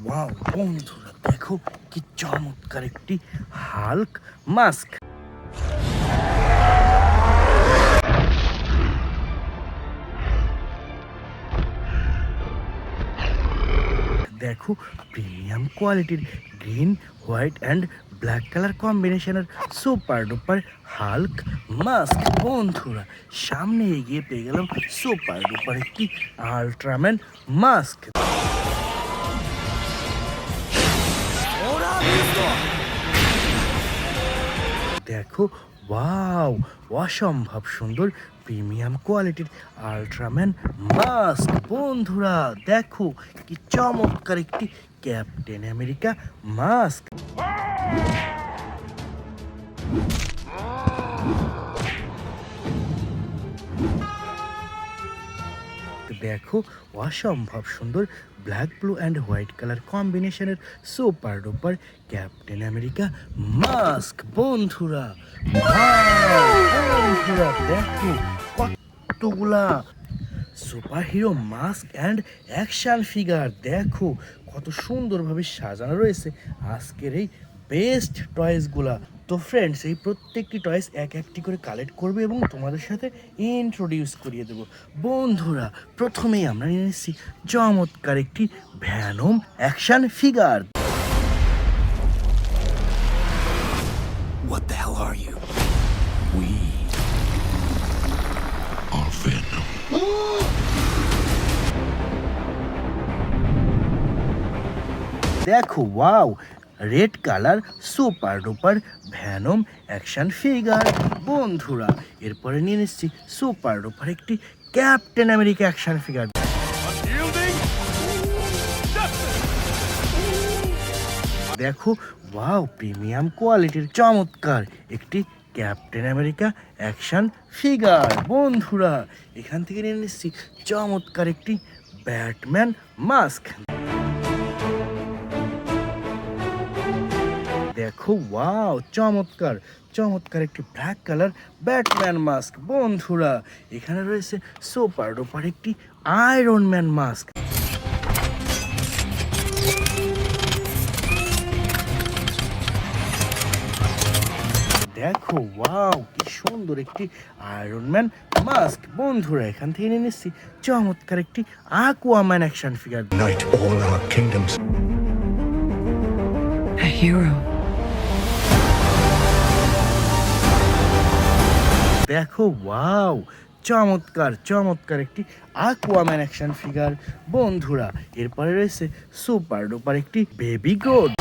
Wow বন্ধুরা, দেখো কি চমৎকার একটি হাল্ক মাস্ক। দেখো প্রিমিয়াম কোয়ালিটির green, white and black colour কম্বিনেশনের সুপার ডুপার হাল্ক মাস্ক। বন্ধুরা, সামনে এগিয়ে পেয়ে গেলাম সুপার ডুপার একটি আল্ট্রাম্যান মাস্ক। দেখো ওয়াও, অসম্ভব সুন্দর প্রিমিয়াম কোয়ালিটির আল্ট্রাম্যান মাস্ক। বন্ধুরা দেখো কি চমৎকার একটি ক্যাপ্টেন আমেরিকা মাস্ক। দেখো অসম্ভব সুন্দর black, blue and white colour কম্বিনেশনের super duper Captain America mask. বন্ধুরা বন্ধুরা দেখো কতগুলা super hero mask and action figure. দেখো কত সুন্দরভাবে সাজানো রয়েছে আজকের এই বেস্ট টয়েসগুলা। তো ফ্রেন্ডস, এই প্রত্যেকটি টয়েস এক একটি করে কালেক্ট করবে এবং তোমাদের সাথে ইন্ট্রোডিউস করিয়ে দেব। বন্ধুরা, প্রথমেই আমরা নিয়ে নিচ্ছি চমৎকার একটি Venom action figure. What the hell are you? We are Venom. দেখো wow, red colour super duper Venom action figure. বন্ধুরা, এরপরে নিয়ে নিচ্ছি সুপার ডুপার একটি ক্যাপ্টেন আমেরিকা অ্যাকশন ফিগার। দেখো ওয়াও, প্রিমিয়াম কোয়ালিটির চমৎকার একটি ক্যাপ্টেন আমেরিকা অ্যাকশন ফিগার। বন্ধুরা, এখান থেকে নিয়ে নিচ্ছি চমৎকার একটি ব্যাটম্যান মাস্ক। দেখো ওয়াও, চমৎকার চমৎকার একটি ব্ল্যাক কালার ব্যাটম্যান মাস্ক। বন্ধুরা, এখানে রয়েছে সুপার ডুপার একটি আয়রন ম্যান মাস্ক। দেখো ওয়াও, কি সুন্দর একটি আয়রন ম্যান মাস্ক। বন্ধুরা, এখান থেকে নিয়ে নিচ্ছি চমৎকার একটি Aquaman action figure. Unite all our kingdoms. A hero. দেখো ওয়াও, চমৎকার চমৎকার একটি আকুয়াম্যান অ্যাকশন ফিগার। বন্ধুরা, এরপরে রয়েছে সুপার ডুপার একটি বেবি গ্রোথ।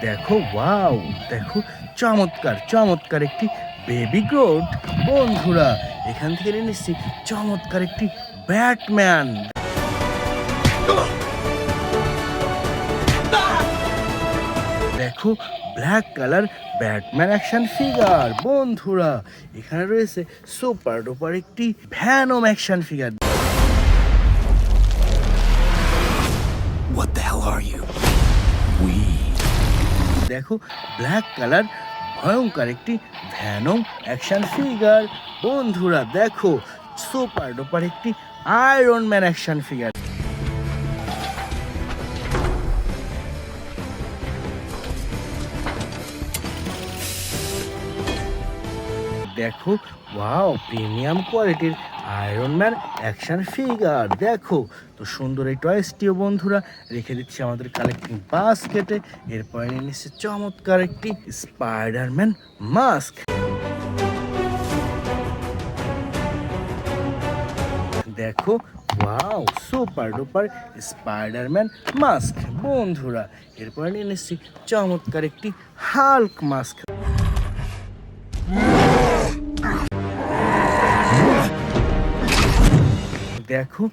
দেখো ওয়াও, দেখো চমৎকার চমৎকার একটি বেবি গ্রোথ। বন্ধুরা, এখান থেকে নিয়ে নিচ্ছি চমৎকার একটি ব্যাটম্যান। দেখো black colour Batman action figure. বন্ধুরা, এখানে রয়েছে সুপার ডুপার একটি Venom action figure. What the hell are you? We দেখো ব্ল্যাক কালার ভয়ঙ্কর একটি ভ্যানম অ্যাকশন ফিগার। বন্ধুরা, দেখো সুপার ডুপার একটি আয়রন ম্যান অ্যাকশন ফিগার। দেখো ওয়াও, প্রিমিয়াম কোয়ালিটির আয়রন ম্যান অ্যাকশন ফিগার। দেখো তো সুন্দর এই টয়েসটিও বন্ধুরা রেখে দিচ্ছি আমাদের কালেক্টিং বাস্কেটে। এরপরে নিয়ে নিচ্ছে চমৎকার একটি স্পাইডারম্যান মাস্ক। দেখো wow, super duper Spiderman mask. বন্ধুরা, এরপরে নিয়ে নিচ্ছি চমৎকার একটি হাল্ক মাস্ক। দেখো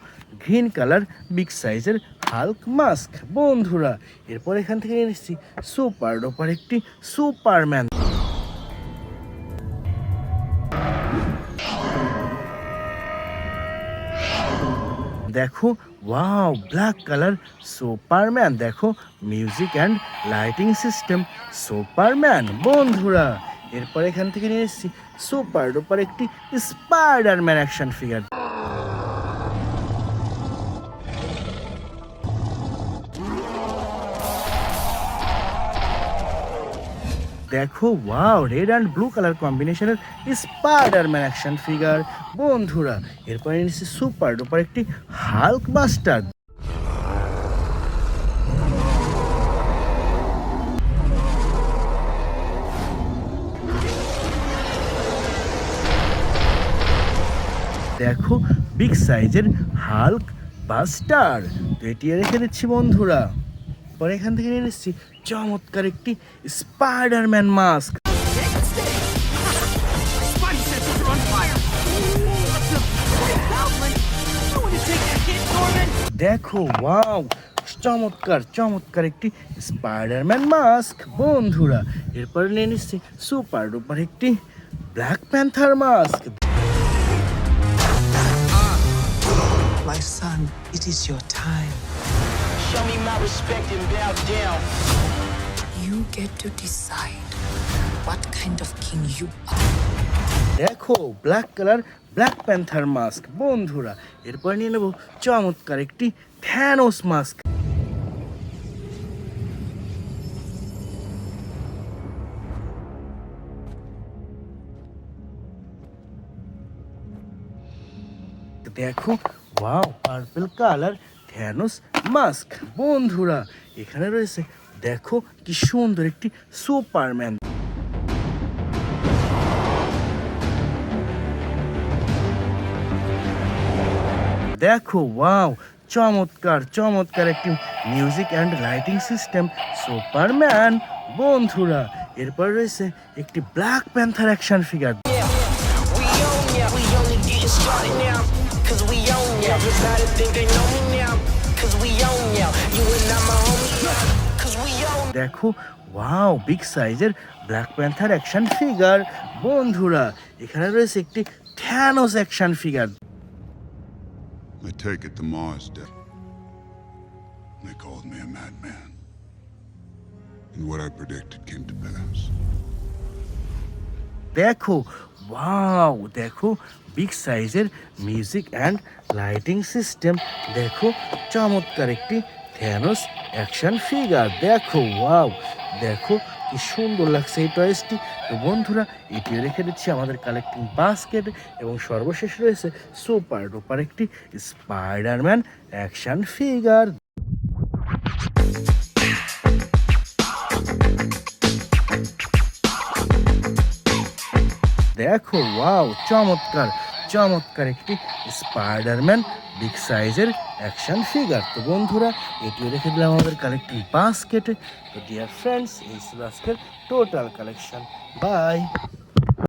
গ্রিন কালার বিগ সাইজের হাল্ক মাস্ক। বন্ধুরা, এরপর এখান থেকে নিয়ে নিচ্ছি সুপার ডুপার একটি সুপারম্যান। দেখো ওয়াও, ব্ল্যাক কালার সুপারম্যান। দেখো music and lighting system Superman. বন্ধুরা, এরপর এখান থেকে নিয়ে এসেছি সুপার ডুপার একটি স্পাইডারম্যান অ্যাকশন ফিগার। দেখো wow, red and blue colour কম্বিনেশনের স্পাইডারম্যান অ্যাকশন ফিগার বন্ধুরা। এরপরে নিচ্ছি সুপার ডুপার একটি হাল্ক বাস্টার। দেখো বিগ সাইজের হাল্ক বাস্টার, তো এটি রেখে দিচ্ছি বন্ধুরা। পরে এখান থেকে নিয়ে নিচ্ছি চমৎকার একটি Spiderman mask. Spidey senses are on fire! What's up? Outland! You want to take that hit, Norman? দেখো ওয়াও, চমৎকার চমৎকার একটি স্পাইডারম্যান মাস্ক বন্ধুরা। এরপরে নিয়ে নিচ্ছি সুপার ডুপার একটি black panther mask. My son, it is your time. Show me my respect and bow down. You get to decide what kind of king you are. দেখো black colour black panther mask বন্ধুরা। এরপর নিয়ে নেব চমৎকার একটি Thanos mask. দেখো wow, purple colour Thanos mask বন্ধুরা। এখানে রয়েছে দেখো কি সুন্দর একটি সুপারম্যান। দেখো ওয়াও, চমৎকার চমৎকার একটি music and lighting system Superman বন্ধুরা। এরপর রয়েছে একটি black panther action figure. We own ya. We only getting started now. Cause we own ya. Everybody think they know me now. Cause we own ya. You and I my homie. Cause we own ya. দেখো wow, big সাইজের black panther action figure বন্ধুরা। এখানে রয়েছে একটি Thanos action figure. I take it to Mars Day. They called me a madman. And what I predicted came to pass. দেখো wow, দেখো big সাইজের music and lighting system. দেখো চমৎকার একটি থ্যানোস অ্যাকশন ফিগার। দেখো ওয়াও, দেখো কি সুন্দর লাগছে এই টয়েসটি। তো বন্ধুরা, এটিও রেখে দিচ্ছি আমাদের কালেক্টিং বাস্কেট। এবং সর্বশেষ রয়েছে সুপার ডুপার একটি স্পাইডারম্যান অ্যাকশন ফিগার। দেখো ওয়াও, চমৎকার চমৎকার একটি স্পাইডারম্যান বিগ সাইজের অ্যাকশন ফিগার। তো বন্ধুরা, এটিও রেখে দিলাম আমাদের কালেক্টিং বাস্কেটে। তো ডিয়ার ফ্রেন্ডস, এই ছিল আজকের টোটাল কালেকশন। বাই।